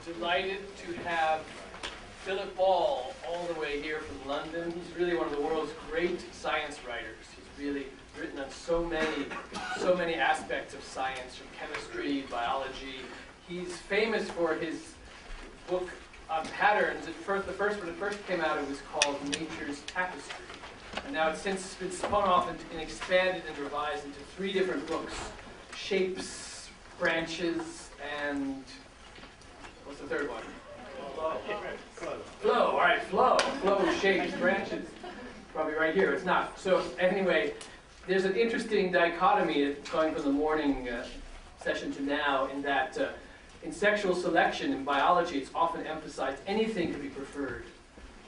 delighted to have Philip Ball all the way here from London. He's really one of the world's great science writers. He's really written on so many aspects of science, from chemistry, biology. He's famous for his book on patterns. When it first came out, it was called Nature's Tapestry. And now it's since been spun off and expanded and revised into 3 different books: Shapes, Branches, and what's the third one? Flow. All right, flow. Flow, shapes, branches. Probably right here. It's not. So anyway, there's an interesting dichotomy going from the morning session to now, in that in sexual selection in biology, it's often emphasized anything could be preferred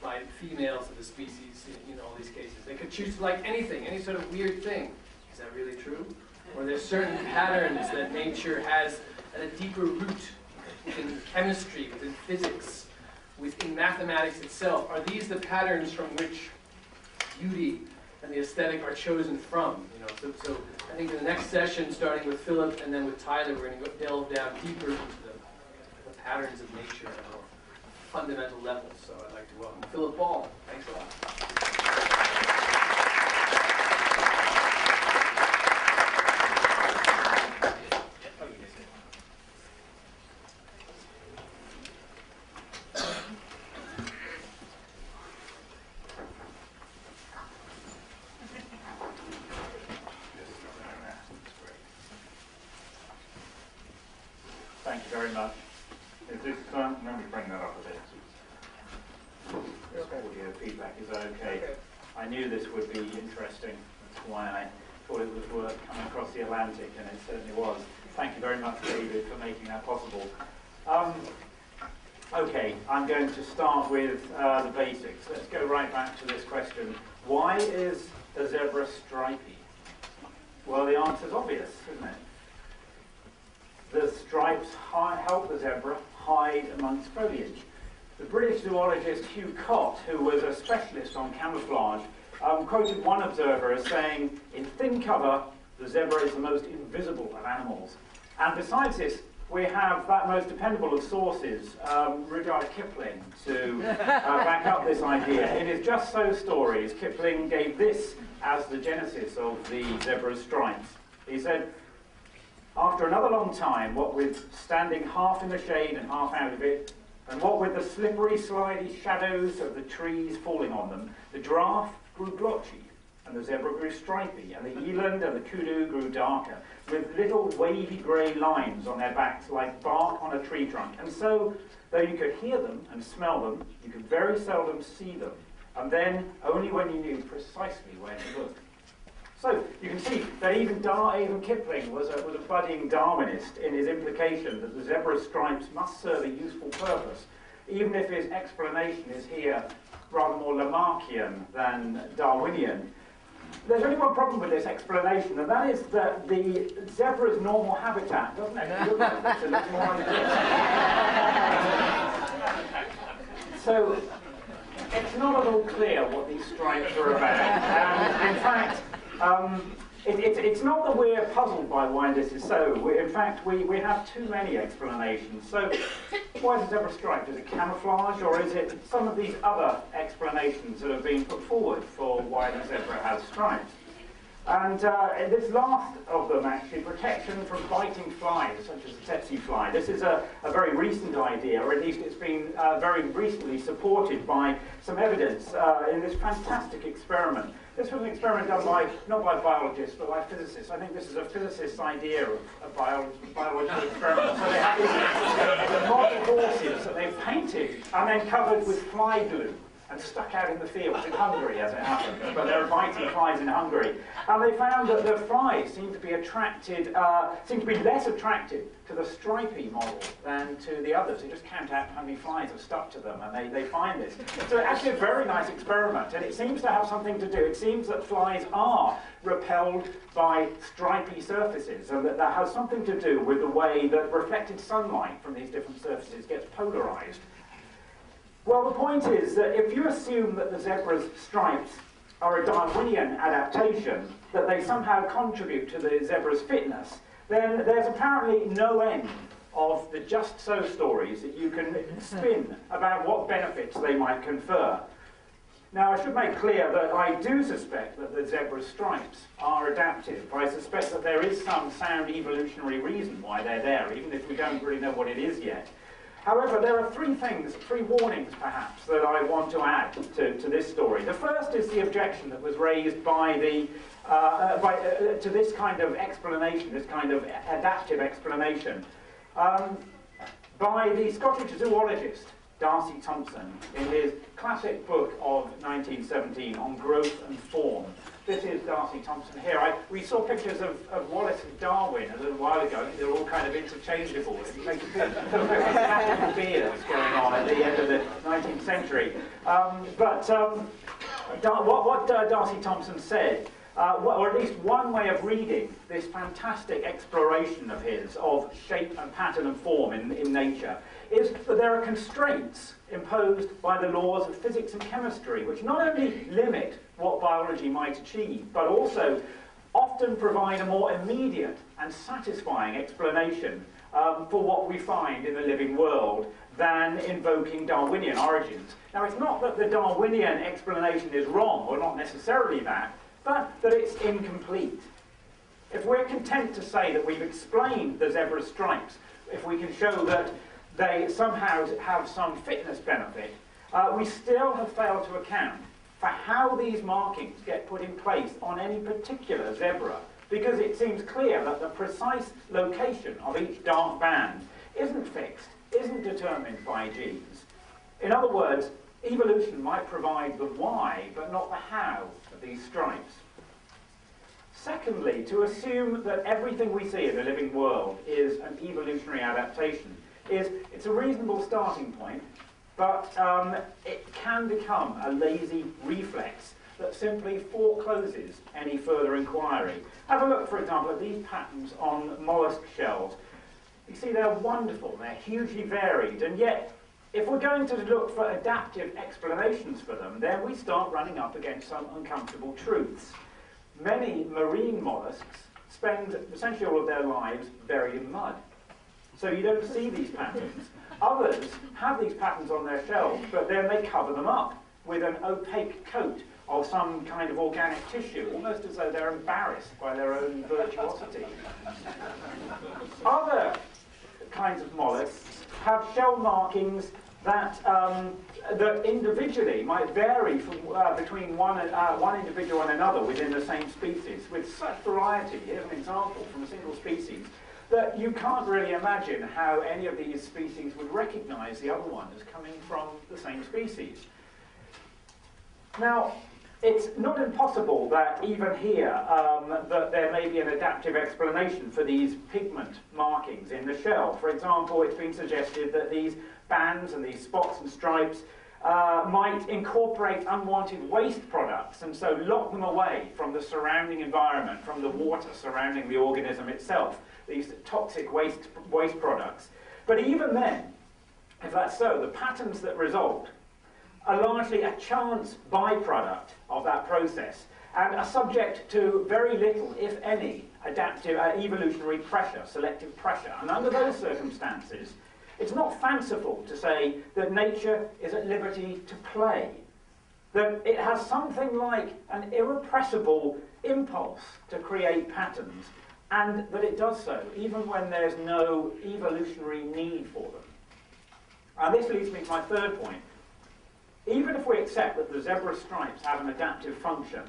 by females of the species in all these cases. They could choose to like anything, any sort of weird thing. Is that really true? Or there's certain patterns that nature has at a deeper root within chemistry, within physics, within mathematics itself. Are these the patterns from which beauty and the aesthetic are chosen from? So I think in the next session, starting with Philip and then with Tyler, we're going to delve down deeper into the patterns of nature at a more fundamental level. So I'd like to welcome Philip Ball. Thanks a lot. Thank you very much. Is this, let me bring that up a bit. This audio feedback, is that okay? I knew this would be interesting. That's why I thought it was worth coming across the Atlantic, and it certainly was. Thank you very much, David, for making that possible. Okay, I'm going to start with the basics. Let's go right back to this question. Why is a zebra stripy? Well, the answer's obvious, isn't it? The stripes help the zebra hide amongst foliage. The British zoologist Hugh Cott, who was a specialist on camouflage, quoted one observer as saying, "In thin cover, the zebra is the most invisible of animals." And besides this, we have that most dependable of sources, Rudyard Kipling, to back up this idea. In his Just So stories, Kipling gave this as the genesis of the zebra's stripes. He said, "After another long time, what with standing half in the shade and half out of it, and what with the slippery, slidey shadows of the trees falling on them, the giraffe grew blotchy, and the zebra grew stripy, and the eland and the kudu grew darker, with little wavy grey lines on their backs like bark on a tree trunk. And so, though you could hear them and smell them, you could very seldom see them, and then only when you knew precisely where to look." So you can see that even Kipling was a budding Darwinist in his implication that the zebra's stripes must serve a useful purpose, even if his explanation is here rather more Lamarckian than Darwinian. There's only one problem with this explanation, and that is that the zebra's normal habitat doesn't actually look like this. It looks more like this. So it's not at all clear what these stripes are about. And in fact, it's not that we're puzzled by why this is so. In fact, we have too many explanations. So why is the zebra striped? Is it camouflage, or is it some of these other explanations that have been put forward for why the zebra has stripes? And this last of them, actually, protection from biting flies, such as the tsetse fly. This is a very recent idea, or at least it's been very recently supported by some evidence in this fantastic experiment. This was an experiment done not by biologists, but by physicists. I think this is a physicist's idea of a biological experiment. So they have these model horses that they've painted and then covered with fly glue and stuck out in the fields in Hungary, as it happens. But there are biting flies in Hungary. And they found that the flies seem to be less attracted to the stripy model than to the others. They just count out how many flies have stuck to them, and they find this. So actually a very nice experiment, and it seems to have something to do. It seems that flies are repelled by stripy surfaces, and that has something to do with the way that reflected sunlight from these different surfaces gets polarized. Well, the point is that if you assume that the zebra's stripes are a Darwinian adaptation, that they somehow contribute to the zebra's fitness, then there's apparently no end of the just-so stories that you can spin about what benefits they might confer. Now, I should make clear that I do suspect that the zebra stripes are adaptive. I suspect that there is some sound evolutionary reason why they're there, even if we don't really know what it is yet. However, there are three warnings perhaps, that I want to add to this story. The first is the objection that was raised by to this kind of explanation, this kind of adaptive explanation, by the Scottish zoologist Darcy Thompson in his classic book of 1917 on growth and form. This is Darcy Thompson here. We saw pictures of Wallace and Darwin a little while ago. They're all kind of interchangeable. It makes a bit of beards going on at the end of the 19th century. What Darcy Thompson said, or at least one way of reading this fantastic exploration of his of shape and pattern and form in nature, is that there are constraints imposed by the laws of physics and chemistry, which not only limit what biology might achieve, but also often provide a more immediate and satisfying explanation for what we find in the living world than invoking Darwinian origins. Now, it's not that the Darwinian explanation is wrong, or not necessarily that, but that it's incomplete. If we're content to say that we've explained the zebra stripes, if we can show that they somehow have some fitness benefit, we still have failed to account for how these markings get put in place on any particular zebra, because it seems clear that the precise location of each dark band isn't fixed, isn't determined by genes. In other words, evolution might provide the why, but not the how of these stripes. Secondly, to assume that everything we see in the living world is an evolutionary adaptation it's a reasonable starting point, but it can become a lazy reflex that simply forecloses any further inquiry. Have a look, for example, at these patterns on mollusk shells. You see, they're wonderful, they're hugely varied, and yet, if we're going to look for adaptive explanations for them, then we start running up against some uncomfortable truths. Many marine mollusks spend essentially all of their lives buried in mud. So you don't see these patterns. Others have these patterns on their shells, but then they cover them up with an opaque coat of some kind of organic tissue, almost as though they're embarrassed by their own virtuosity. Other kinds of mollusks have shell markings that individually might vary from, between one individual and another within the same species, with such variety. Here's an example from a single species, that you can't really imagine how any of these species would recognize the other one as coming from the same species. Now, it's not impossible that even here that there may be an adaptive explanation for these pigment markings in the shell. For example, it's been suggested that these bands and these spots and stripes might incorporate unwanted waste products and so lock them away from the surrounding environment, from the water surrounding the organism itself, these toxic waste products. But even then, if that's so, the patterns that result are largely a chance byproduct of that process and are subject to very little, if any, adaptive evolutionary pressure, selective pressure. And under those circumstances, it's not fanciful to say that nature is at liberty to play, that it has something like an irrepressible impulse to create patterns, and that it does so even when there's no evolutionary need for them. And this leads me to my third point. Even if we accept that the zebra stripes have an adaptive function,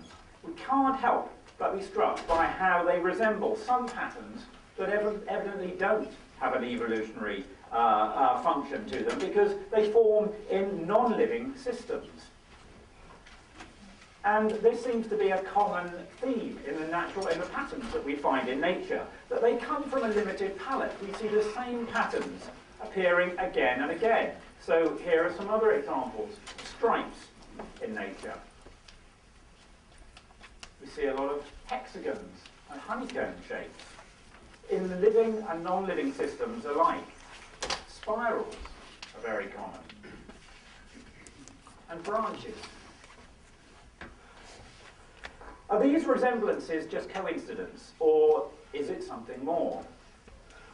we can't help but be struck by how they resemble some patterns that evidently don't have an evolutionary function to them, because they form in non-living systems. And this seems to be a common theme in the patterns that we find in nature, that they come from a limited palette. We see the same patterns appearing again and again. So here are some other examples of stripes in nature. We see a lot of hexagons and honeycomb shapes in living and non-living systems alike. Spirals are very common, and branches. Are these resemblances just coincidence, or is it something more?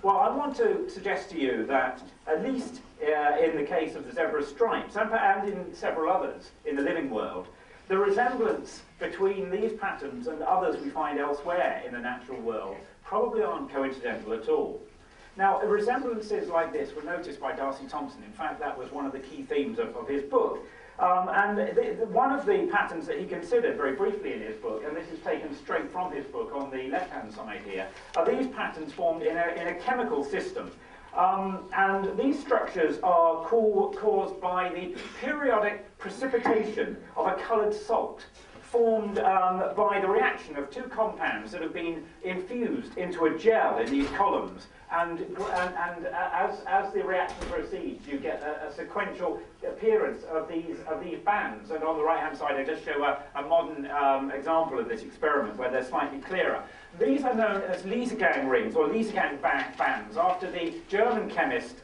Well, I want to suggest to you that, at least in the case of the zebra stripes, and in several others in the living world, the resemblance between these patterns and others we find elsewhere in the natural world probably aren't coincidental at all. Now, resemblances like this were noticed by Darcy Thompson. In fact, that was one of the key themes of his book. One of the patterns that he considered very briefly in his book, and this is taken straight from his book on the left-hand side here, are these patterns formed in a chemical system. And these structures are caused by the periodic precipitation of a coloured salt formed by the reaction of two compounds that have been infused into a gel in these columns. And as the reaction proceeds, you get a sequential appearance of these bands. And on the right-hand side, I just show a modern example of this experiment where they're slightly clearer. These are known as Liesegang rings, or Liesegang bands, after the German chemist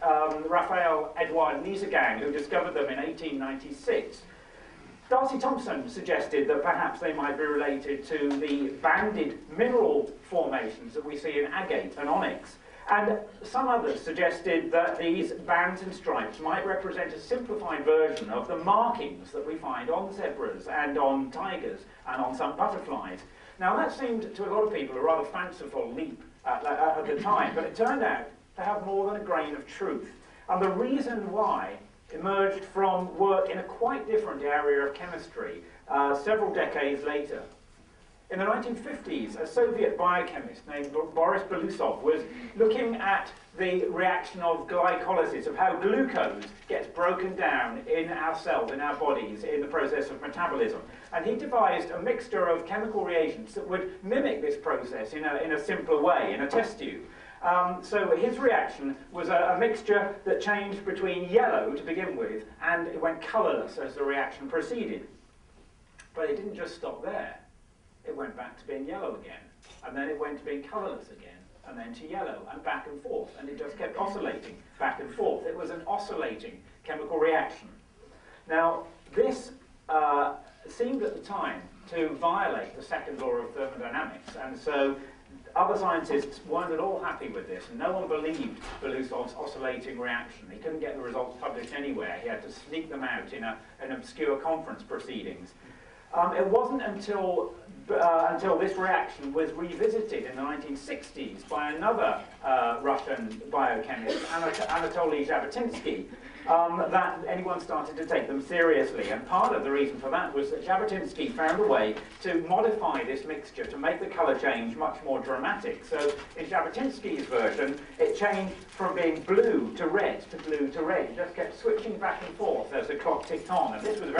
Raphael Eduard Liesegang, who discovered them in 1896. Darcy Thompson suggested that perhaps they might be related to the banded mineral formations that we see in agate and onyx. And some others suggested that these bands and stripes might represent a simplified version of the markings that we find on zebras and on tigers and on some butterflies. Now, that seemed to a lot of people a rather fanciful leap at the time, but it turned out to have more than a grain of truth. And the reason why emerged from work in a quite different area of chemistry several decades later. In the 1950s, a Soviet biochemist named Boris Belousov was looking at the reaction of glycolysis, of how glucose gets broken down in our cells, in our bodies, in the process of metabolism. And he devised a mixture of chemical reagents that would mimic this process in a simpler way, in a test tube. So his reaction was a mixture that changed between yellow to begin with, and it went colourless as the reaction proceeded. But it didn't just stop there. It went back to being yellow again, and then it went to being colourless again, and then to yellow, and back and forth, and it just kept oscillating back and forth. It was an oscillating chemical reaction. Now, this seemed at the time to violate the second law of thermodynamics, and so other scientists weren't at all happy with this, and no one believed Belousov's oscillating reaction. He couldn't get the results published anywhere. He had to sneak them out in obscure conference proceedings. It wasn't until this reaction was revisited in the 1960s by another Russian biochemist, Anatoly Zhabotinsky, that anyone started to take them seriously. And part of the reason for that was that Zhabotinsky found a way to modify this mixture to make the colour change much more dramatic. So in Zhabotinsky's version, it changed from being blue to red to blue to red. It just kept switching back and forth as the clock ticked on. And this was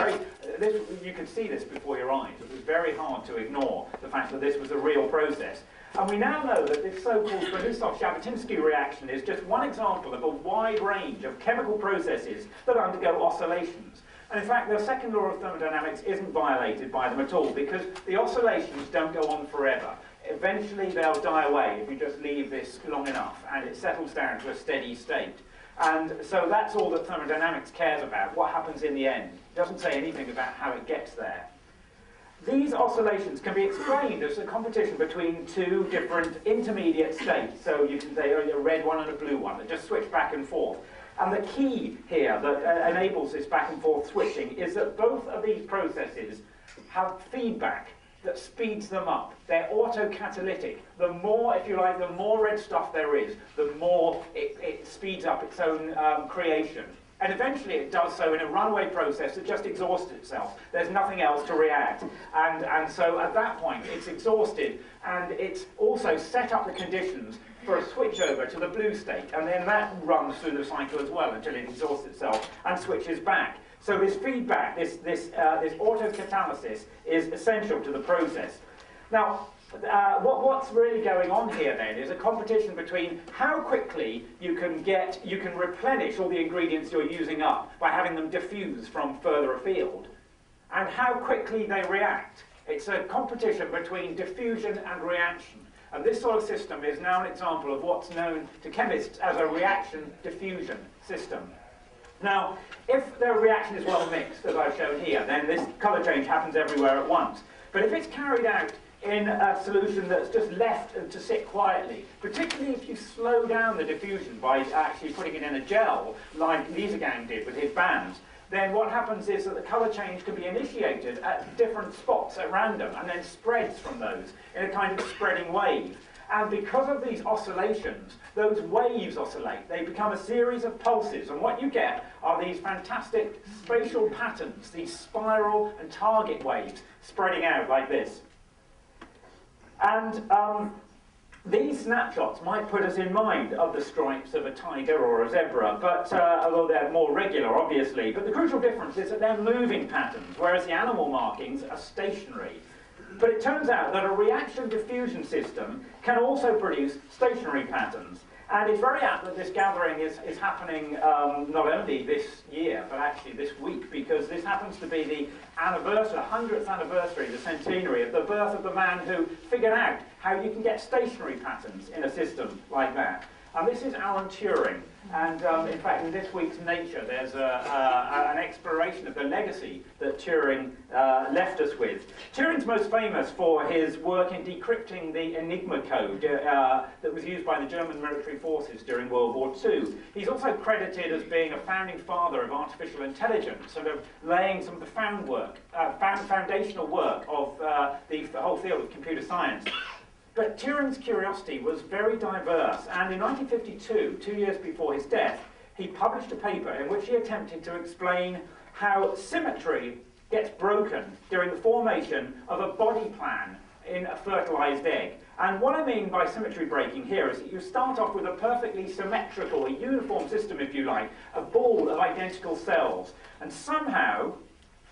you could see this before your eyes. It was very hard to ignore the fact that this was a real process. And we now know that this so-called Belousov-Zhabotinsky reaction is just one example of a wide range of chemical processes that undergo oscillations. And in fact, the second law of thermodynamics isn't violated by them at all, because the oscillations don't go on forever. Eventually they'll die away if you just leave this long enough, and it settles down to a steady state. And so that's all that thermodynamics cares about, what happens in the end. It doesn't say anything about how it gets there. These oscillations can be explained as a competition between two different intermediate states. So you can say a red one and a blue one that just switch back and forth. And the key here that enables this back and forth switching is that both of these processes have feedback that speeds them up. They're autocatalytic. The more, if you like, the more red stuff there is, the more it speeds up its own creation. And eventually it does so in a runaway process that just exhausts itself. There's nothing else to react. And so at that point it's exhausted, and it's also set up the conditions for a switchover to the blue state. And then that runs through the cycle as well until it exhausts itself and switches back. So this feedback, this autocatalysis is essential to the process. Now, what's really going on here then is a competition between how quickly you can replenish all the ingredients you're using up by having them diffuse from further afield, and how quickly they react. It's a competition between diffusion and reaction. And this sort of system is now an example of what's known to chemists as a reaction-diffusion system. Now, if the reaction is well mixed, as I've shown here, then this colour change happens everywhere at once. But if it's carried out in a solution that's just left to sit quietly, particularly if you slow down the diffusion by actually putting it in a gel, like Liesegang did with his bands, then what happens is that the colour change can be initiated at different spots at random and then spreads from those in a kind of spreading wave. And because of these oscillations, those waves oscillate. They become a series of pulses, and what you get are these fantastic spatial patterns, these spiral and target waves spreading out like this. And these snapshots might put us in mind of the stripes of a tiger or a zebra, but although they're more regular, obviously. But the crucial difference is that they're moving patterns, whereas the animal markings are stationary. But it turns out that a reaction diffusion system can also produce stationary patterns. And it's very apt that this gathering is happening not only this year, but actually this week, because this happens to be the anniversary, 100th anniversary, the centenary of the birth of the man who figured out how you can get stationary patterns in a system like that. And this is Alan Turing. And in fact, in this week's Nature, there's an exploration of the legacy that Turing left us with. Turing's most famous for his work in decrypting the Enigma code that was used by the German military forces during World War II. He's also credited as being a founding father of artificial intelligence, sort of laying some of the foundational work of the whole field of computer science. But Turing's curiosity was very diverse, and in 1952, 2 years before his death, he published a paper in which he attempted to explain how symmetry gets broken during the formation of a body plan in a fertilized egg. And what I mean by symmetry breaking here is that you start off with a perfectly symmetrical, a uniform system, if you like, a ball of identical cells, and somehow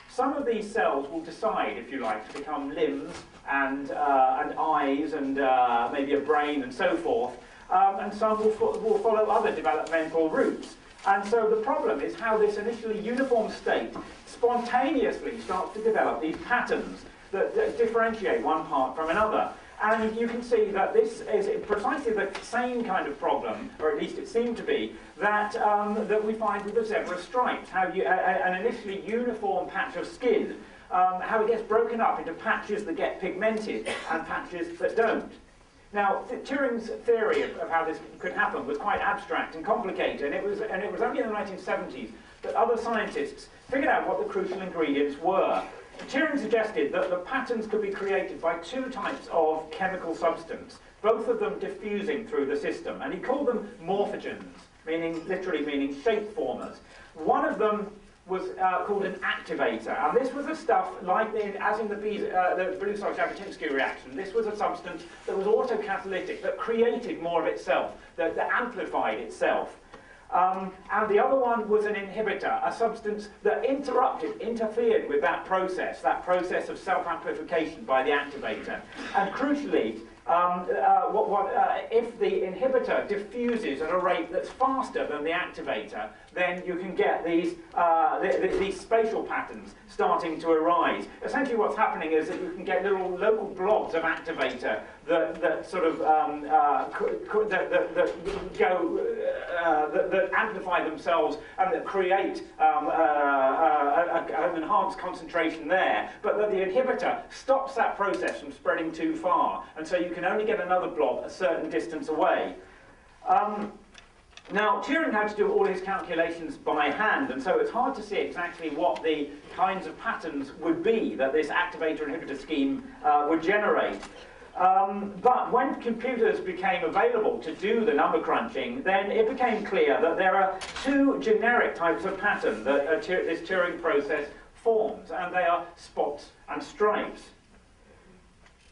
some of these cells will decide, if you like, to become limbs and eyes and maybe a brain and so forth, and some will follow other developmental routes. And so the problem is how this initially uniform state spontaneously starts to develop these patterns that differentiate one part from another. And you can see that this is precisely the same kind of problem, or at least it seemed to be, that, that we find with the zebra stripes, how you, an initially uniform patch of skin, how it gets broken up into patches that get pigmented and patches that don't. Now, Turing's theory of how this could happen was quite abstract and complicated, and it was only in the 1970s that other scientists figured out what the crucial ingredients were. Turing suggested that the patterns could be created by two types of chemical substance, both of them diffusing through the system, and he called them morphogens, literally meaning shape formers. One of them was called an activator, and this was a stuff like as in the Belousov-Jabotinsky reaction. This was a substance that was autocatalytic, that created more of itself, that amplified itself. And the other one was an inhibitor, a substance that interfered with that process of self-amplification by the activator. And crucially, if the inhibitor diffuses at a rate that's faster than the activator, then you can get these spatial patterns starting to arise. Essentially what's happening is that you can get little local blobs of activator that amplify themselves and that create an enhanced concentration there, but that the inhibitor stops that process from spreading too far, and so you can only get another blob a certain distance away. Now, Turing had to do all his calculations by hand, and so it's hard to see exactly what the kinds of patterns would be that this activator-inhibitor scheme would generate. But when computers became available to do the number crunching, then it became clear that there are two generic types of pattern that this Turing process forms, and they are spots and stripes.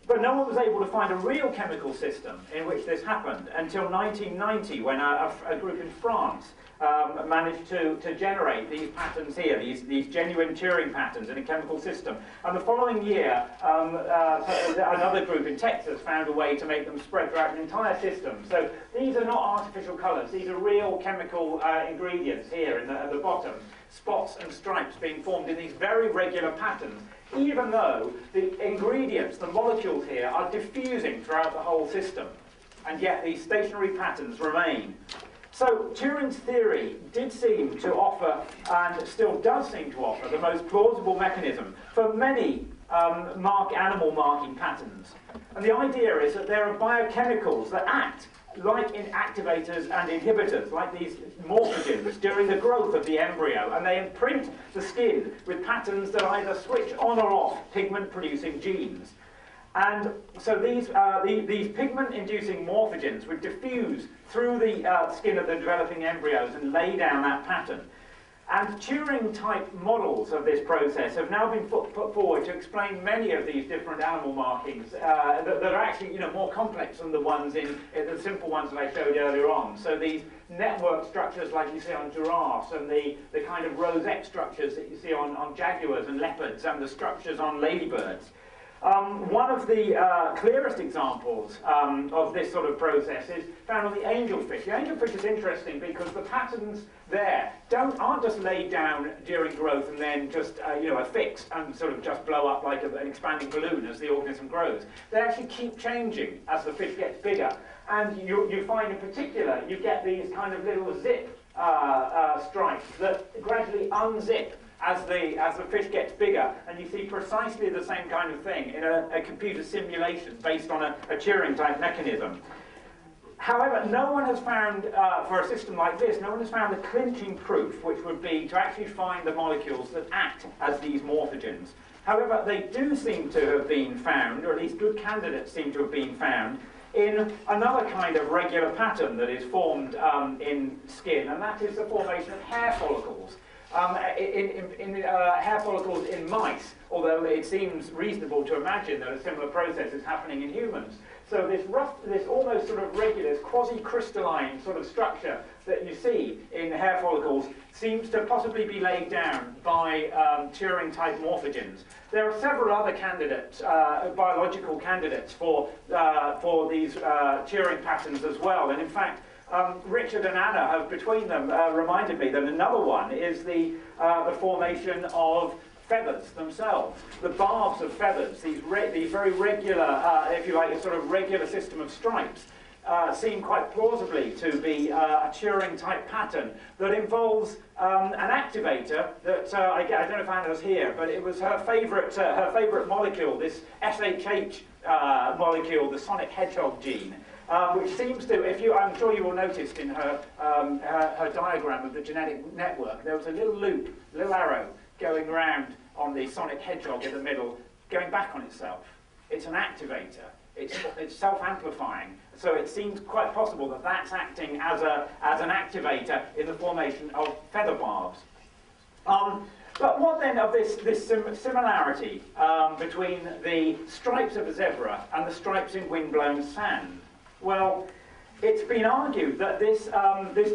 But no one was able to find a real chemical system in which this happened until 1990, when a group in France managed to generate these patterns here, these genuine Turing patterns in a chemical system. And the following year, another group in Texas found a way to make them spread throughout an entire system. So these are not artificial colours, these are real chemical ingredients here at the bottom. Spots and stripes being formed in these very regular patterns, even though the ingredients, the molecules here, are diffusing throughout the whole system. And yet these stationary patterns remain. So Turing's theory did seem to offer, and still does seem to offer, the most plausible mechanism for many animal marking patterns. And the idea is that there are biochemicals that act like in activators and inhibitors, like these morphogens, during the growth of the embryo, and they imprint the skin with patterns that either switch on or off pigment-producing genes. And so these pigment-inducing morphogens would diffuse through the skin of the developing embryos and lay down that pattern. And Turing-type models of this process have now been put forward to explain many of these different animal markings that are actually more complex than the ones in the simple ones that I showed earlier on. So these network structures like you see on giraffes, and the kind of rosette structures that you see on jaguars and leopards, and the structures on ladybirds. One of the clearest examples of this sort of process is found on the angelfish. The angelfish is interesting because the patterns there aren't just laid down during growth and then just affixed and sort of just blow up like an expanding balloon as the organism grows. They actually keep changing as the fish gets bigger. And you find in particular you get these kind of little zip stripes that gradually unzip as the fish gets bigger, and you see precisely the same kind of thing in a computer simulation based on a Turing-type mechanism. However, no one has found, for a system like this, no one has found the clinching proof, which would be to actually find the molecules that act as these morphogens. However, they do seem to have been found, or at least good candidates seem to have been found, in another kind of regular pattern that is formed in skin, and that is the formation of hair follicles. Hair follicles in mice, although it seems reasonable to imagine that a similar process is happening in humans. So this almost sort of regular, quasi-crystalline sort of structure that you see in hair follicles seems to possibly be laid down by Turing-type morphogens. There are several other candidates, biological candidates for these Turing patterns as well, and in fact, Richard and Anna have between them reminded me that another one is the formation of feathers themselves, the barbs of feathers, these very regular, if you like, a sort of regular system of stripes, seem quite plausibly to be a Turing-type pattern that involves an activator that I don't know if Anna's here, but it was her favourite molecule, this SHH molecule, the sonic hedgehog gene. Which seems to, I'm sure you all noticed in her diagram of the genetic network, there was a little loop, a little arrow going around on the sonic hedgehog in the middle, going back on itself. It's an activator. It's self-amplifying. So it seems quite possible that that's acting as an activator in the formation of feather barbs. But what then of this similarity between the stripes of a zebra and the stripes in windblown sand? Well, it's been argued that this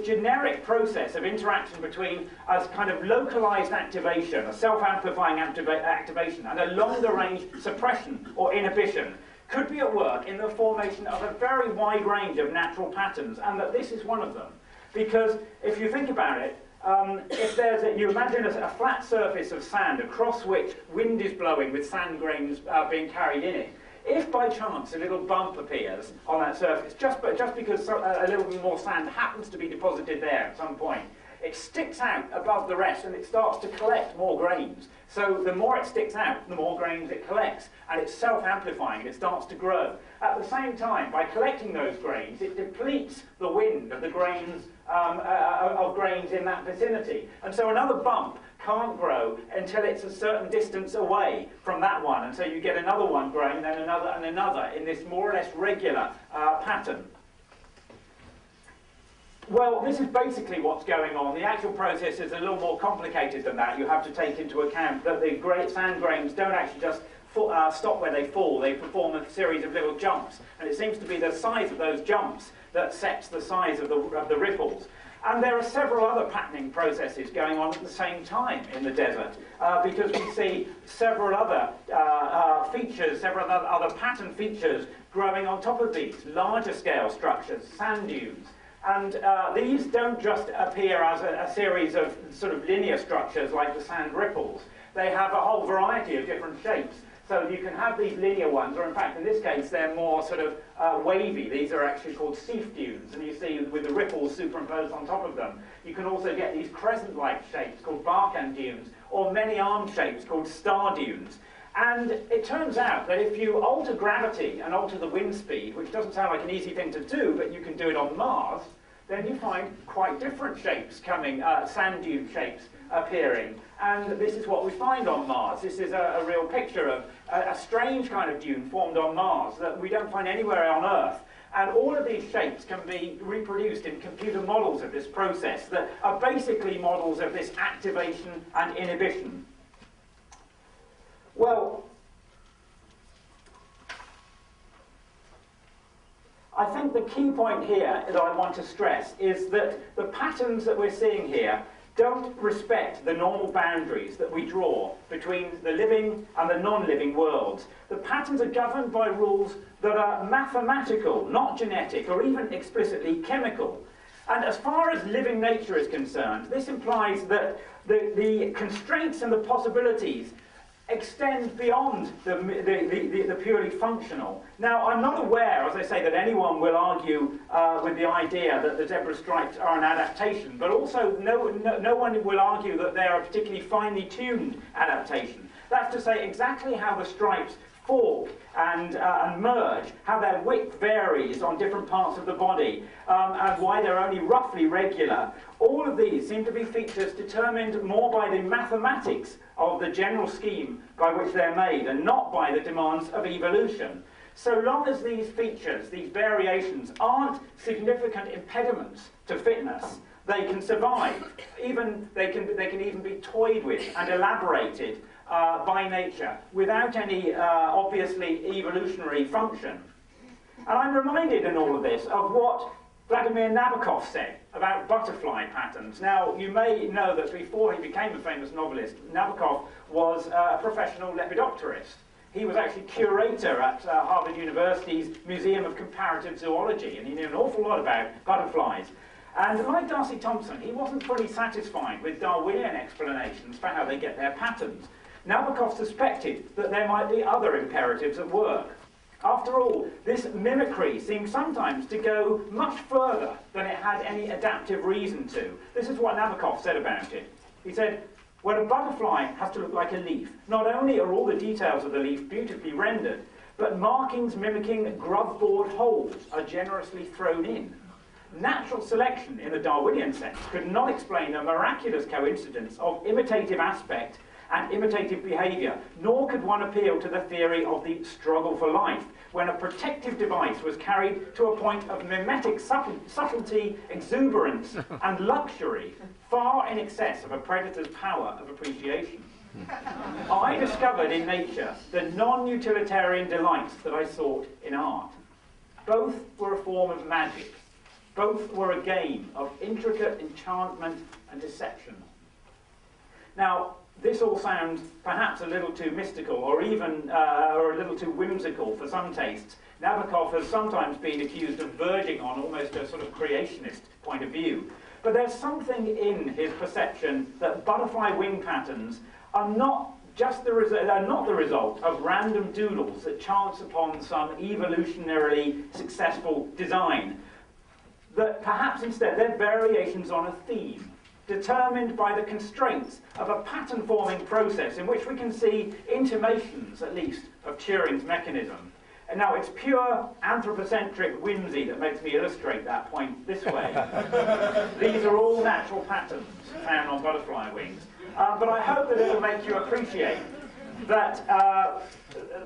generic process of interaction between a kind of localized activation, a self-amplifying activation, and a longer-range suppression or inhibition could be at work in the formation of a very wide range of natural patterns, and that this is one of them. Because if you think about it, if you imagine a flat surface of sand across which wind is blowing with sand grains being carried in it, if by chance a little bump appears on that surface, just because a little bit more sand happens to be deposited there at some point, it sticks out above the rest and it starts to collect more grains. So the more it sticks out, the more grains it collects, and it's self-amplifying, it starts to grow. At the same time, by collecting those grains, it depletes the wind of the grains, of grains in that vicinity. And so another bump can't grow until it's a certain distance away from that one, and so you get another one growing, then another and another in this more or less regular pattern. Well, this is basically what's going on. The actual process is a little more complicated than that. You have to take into account that the sand grains don't actually just stop where they fall. They perform a series of little jumps, and it seems to be the size of those jumps that sets the size of the ripples. And there are several other patterning processes going on at the same time in the desert, because we see several other features, several other pattern features growing on top of these larger scale structures, sand dunes. And these don't just appear as a series of sort of linear structures like the sand ripples. They have a whole variety of different shapes. So you can have these linear ones, or in fact in this case they're more sort of wavy. These are actually called seif dunes, and you see with the ripples superimposed on top of them. You can also get these crescent-like shapes called Barkhan dunes, or many armed shapes called star dunes. And it turns out that if you alter gravity and alter the wind speed, which doesn't sound like an easy thing to do, but you can do it on Mars, then you find quite different shapes coming, sand dune shapes appearing. And this is what we find on Mars. This is a real picture of a strange kind of dune formed on Mars that we don't find anywhere on Earth. And all of these shapes can be reproduced in computer models of this process that are basically models of this activation and inhibition. Well, I think the key point here that I want to stress is that the patterns that we're seeing here don't respect the normal boundaries that we draw between the living and the non-living worlds. The patterns are governed by rules that are mathematical, not genetic, or even explicitly chemical. And as far as living nature is concerned, this implies that the constraints and the possibilities extend beyond the purely functional. Now, I'm not aware, as I say, that anyone will argue with the idea that the zebra stripes are an adaptation, but also no one will argue that they are a particularly finely tuned adaptation. That's to say exactly how the stripes fork and merge, how their width varies on different parts of the body, and why they're only roughly regular. All of these seem to be features determined more by the mathematics of the general scheme by which they're made, and not by the demands of evolution. So long as these features, these variations, aren't significant impediments to fitness, they can survive. They can even be toyed with and elaborated by nature without any obviously evolutionary function. And I'm reminded in all of this of what Vladimir Nabokov said about butterfly patterns. Now, you may know that before he became a famous novelist, Nabokov was a professional lepidopterist. He was actually curator at Harvard University's Museum of Comparative Zoology, and he knew an awful lot about butterflies. And like Darcy Thompson, he wasn't fully satisfied with Darwinian explanations for how they get their patterns. Nabokov suspected that there might be other imperatives at work. After all, this mimicry seemed sometimes to go much further than it had any adaptive reason to. This is what Nabokov said about it. He said, when a butterfly has to look like a leaf, not only are all the details of the leaf beautifully rendered, but markings mimicking grub-bored holes are generously thrown in. Natural selection, in the Darwinian sense, could not explain the miraculous coincidence of imitative aspect and imitative behaviour, nor could one appeal to the theory of the struggle for life, when a protective device was carried to a point of mimetic subtlety, exuberance, and luxury, far in excess of a predator's power of appreciation. I discovered in nature the non-utilitarian delights that I sought in art. Both were a form of magic. Both were a game of intricate enchantment and deception. Now, this all sounds perhaps a little too mystical, or even or a little too whimsical for some tastes. Nabokov has sometimes been accused of verging on almost a sort of creationist point of view. But there's something in his perception that butterfly wing patterns are not just the result of random doodles that chance upon some evolutionarily successful design. That perhaps instead they're variations on a theme, determined by the constraints of a pattern-forming process in which we can see intimations, at least, of Turing's mechanism. And now, it's pure anthropocentric whimsy that makes me illustrate that point this way. These are all natural patterns found on butterfly wings. But I hope that it will make you appreciate that,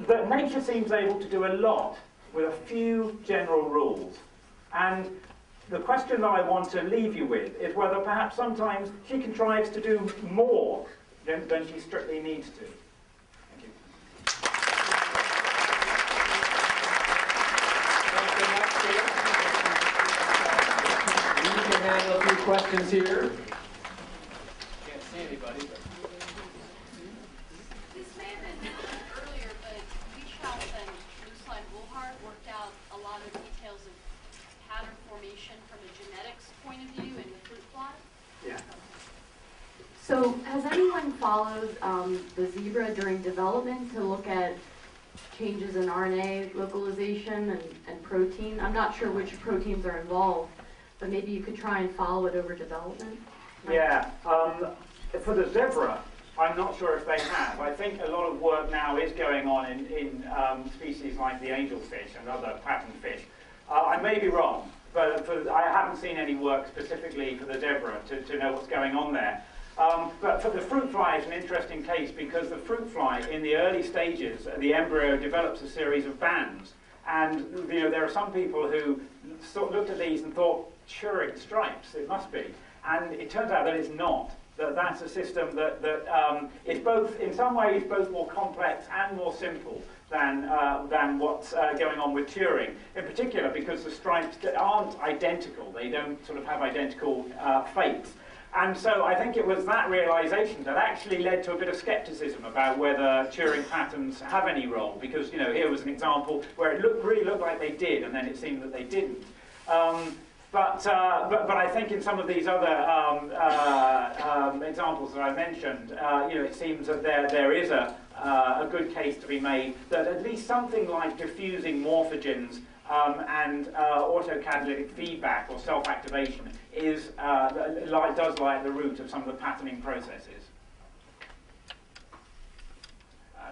that nature seems able to do a lot with a few general rules. And the question that I want to leave you with is whether perhaps sometimes she contrives to do more than she strictly needs to. Thank you. We can handle a few questions here. Can't see anybody, but... This may have been earlier, but Weishaupt and Ruslan Wohlhart worked out a lot of details of pattern formation from a genetics point of view in the fruit fly. Yeah. So has anyone followed the zebra during development to look at changes in RNA localization and protein? I'm not sure which proteins are involved, but maybe you could try and follow it over development. Yeah. For the zebra, I'm not sure if they have. I think a lot of work now is going on in species like the angelfish and other pattern fish. I may be wrong, but I haven't seen any work specifically for the zebra to know what's going on there. But for the fruit fly, it's an interesting case because the fruit fly, in the early stages, the embryo develops a series of bands. And there are some people who looked at these and thought, Turing stripes, it must be. And it turns out that it's not. That's a system that is both, in some ways, both more complex and more simple than what's going on with Turing. In particular, because the stripes aren't identical. They don't sort of have identical fates. And so I think it was that realization that actually led to a bit of skepticism about whether Turing patterns have any role. Because, here was an example where it really looked like they did, and then it seemed that they didn't. But I think in some of these other examples that I mentioned, it seems that there is a good case to be made that at least something like diffusing morphogens and autocatalytic feedback or self-activation does lie at the root of some of the patterning processes. I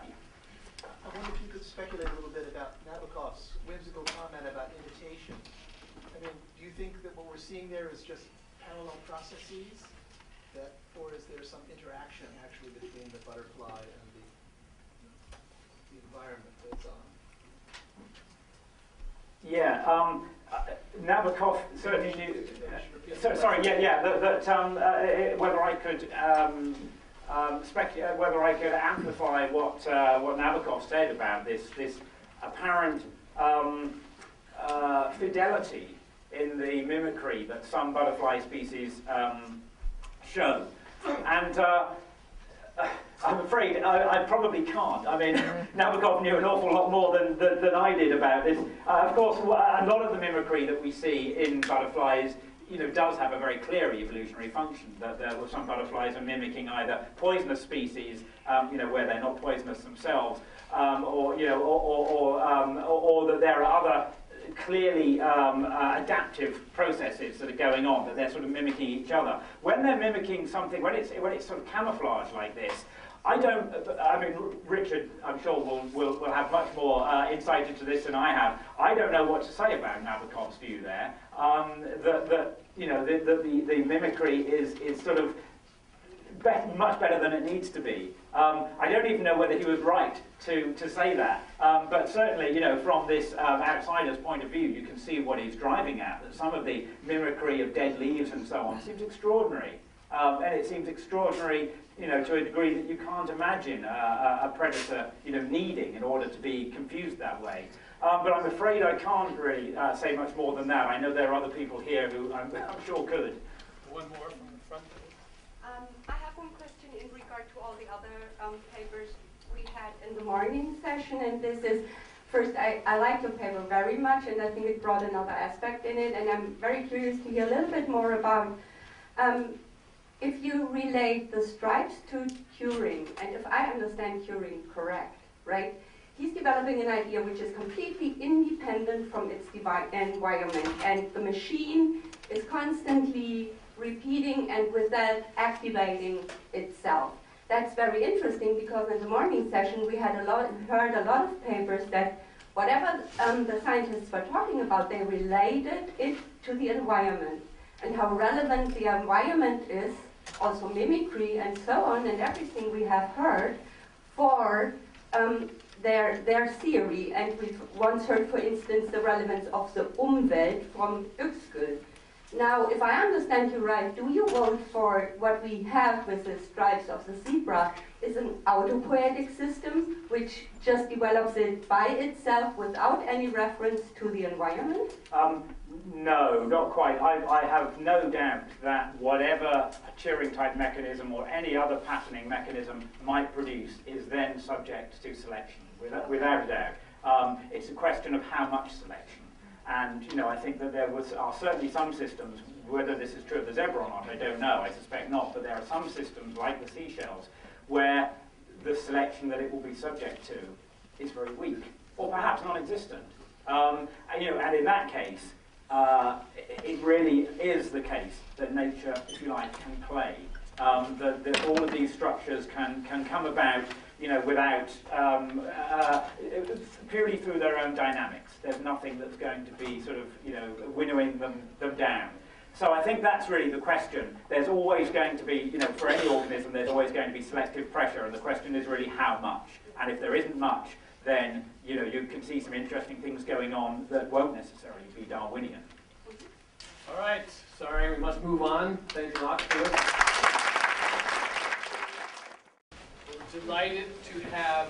wonder if you could speculate a little bit about Nabokov's whimsical comment about imitation. I mean, do you think that what we're seeing there is just parallel processes, or is there some interaction actually between the butterfly and the environment that it's on? Yeah, Nabokov certainly knew. Whether I could speculate, whether I could amplify what Nabokov said about this apparent fidelity in the mimicry that some butterfly species show. And I'm afraid I probably can't. I mean, Nabokov knew an awful lot more than I did about this. Of course, a lot of the mimicry that we see in butterflies does have a very clear evolutionary function. That some butterflies are mimicking either poisonous species, where they're not poisonous themselves, or that there are other clearly adaptive processes that are going on, that they're sort of mimicking each other. When they're mimicking something, when it's sort of camouflage like this, Richard, I'm sure, will have much more insight into this than I have. I don't know what to say about Nabokov's view there. The mimicry is sort of much better than it needs to be. I don't even know whether he was right to say that. But certainly, from this outsider's point of view, you can see what he's driving at. That some of the mimicry of dead leaves and so on seems extraordinary. And it seems extraordinary, to a degree that you can't imagine a predator, needing in order to be confused that way. But I'm afraid I can't really say much more than that. I know there are other people here who I'm sure could. One more from the front. I have one question in regard to all the other papers we had in the morning session, and this is, first, I like your paper very much, and I think it brought another aspect in it, and I'm very curious to hear a little bit more about if you relate the stripes to Turing, and if I understand Turing correct, right? He's developing an idea which is completely independent from its environment, and the machine is constantly repeating and with that activating itself. That's very interesting because in the morning session we had heard a lot of papers that whatever the scientists were talking about, they related it to the environment and how relevant the environment is, also mimicry and so on, and everything we have heard for their theory. And we've once heard, for instance, the relevance of the Umwelt from Uexküll. Now, if I understand you right, do you vote for what we have with the stripes of the zebra is an autopoietic system which just develops it by itself without any reference to the environment? No, not quite. I have no doubt that whatever a Turing-type mechanism or any other patterning mechanism might produce is then subject to selection, without a doubt. It's a question of how much selection. And, I think that there are certainly some systems, whether this is true of the zebra or not, I don't know, I suspect not, but there are some systems, like the seashells, where the selection that it will be subject to is very weak, or perhaps non-existent. And in that case, it really is the case that nature, if you like, can play that all of these structures can come about, without purely through their own dynamics. There's nothing that's going to be sort of, winnowing them down. So I think that's really the question. There's always going to be, for any organism, there's always going to be selective pressure, and the question is really how much. And if there isn't much, then you can see some interesting things going on that won't necessarily be Darwinian. All right, sorry, we must move on. Thanks a lot, Philip. We're delighted to have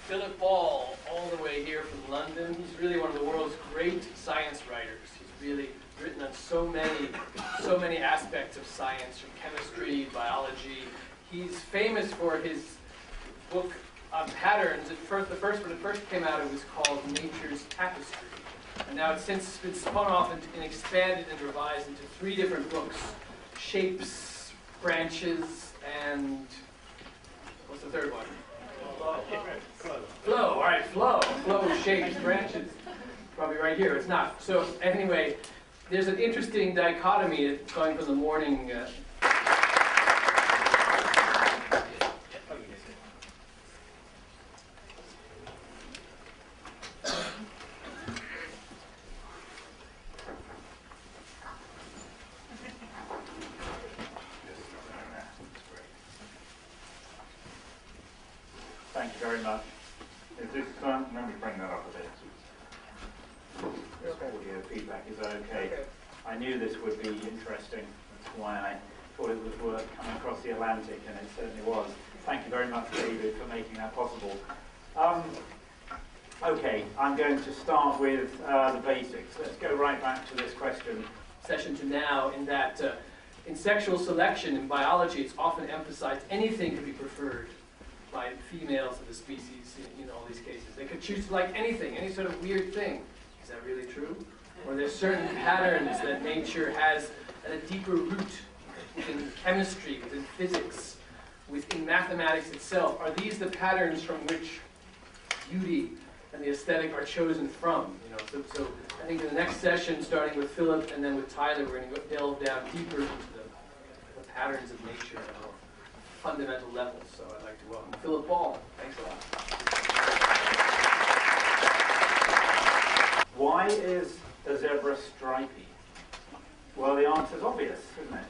Philip Ball all the way here from London. He's really one of the world's great science writers. He's really written on so many aspects of science, from chemistry, biology. He's famous for his book on patterns. When it first came out, it was called Nature's Tapestry. And now it's since been spun off and expanded and revised into 3 different books: Shapes, Branches, and what's the third one? Flow. All right, Flow. Flow, Shapes, Branches. Probably right here. It's not. So anyway, there's an interesting dichotomy going from the morning. Thank you very much. Is this, let me bring that up a bit. This audio feedback is okay. I knew this would be interesting. That's why I thought it was worth coming across the Atlantic, and it certainly was. Thank you very much, David, for making that possible. Okay, I'm going to start with the basics. Let's go right back to this question. Session to now, in that in sexual selection in biology, it's often emphasized anything could be preferred by females of the species in all these cases. They could choose to like anything, any sort of weird thing. Is that really true? Or there's certain patterns that nature has at a deeper root within chemistry, within physics, within mathematics itself. Are these the patterns from which beauty and the aesthetic are chosen from? So I think in the next session, starting with Philip and then with Tyler, we're going to delve down deeper into the patterns of nature at a fundamental level. So I'd like to welcome Philip Ball. Thanks a lot. Why is a zebra stripy? Well, the answer is obvious, isn't it?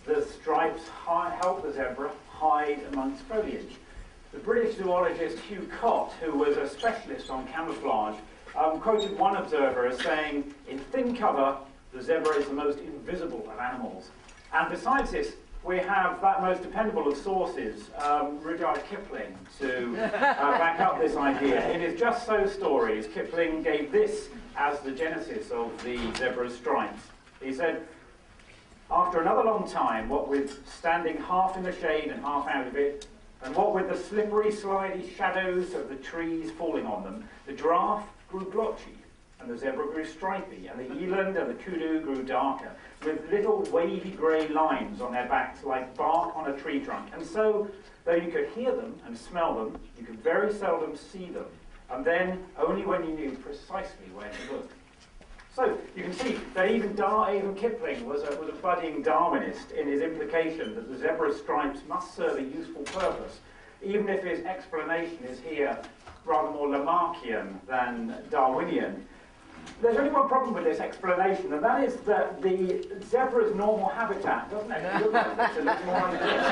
The stripes help the zebra hide amongst foliage. The British zoologist Hugh Cott, who was a specialist on camouflage, quoted one observer as saying, "In thin cover, the zebra is the most invisible of animals." And besides this, we have that most dependable of sources, Rudyard Kipling, to back up this idea. In his Just So stories, Kipling gave this as the genesis of the zebra's stripes. He said, "After another long time, what with standing half in the shade and half out of it, and what with the slippery, slidey shadows of the trees falling on them, the giraffe grew blotchy, and the zebra grew stripy, and the eland and the kudu grew darker, with little wavy grey lines on their backs like bark on a tree trunk. And so, though you could hear them and smell them, you could very seldom see them, and then only when you knew precisely where to look." So you can see that even Kipling was a budding Darwinist in his implication that the zebra's stripes must serve a useful purpose, even if his explanation is here rather more Lamarckian than Darwinian. There's only one problem with this explanation, and that is that the zebra's normal habitat doesn't actually look like this. It looks more like this.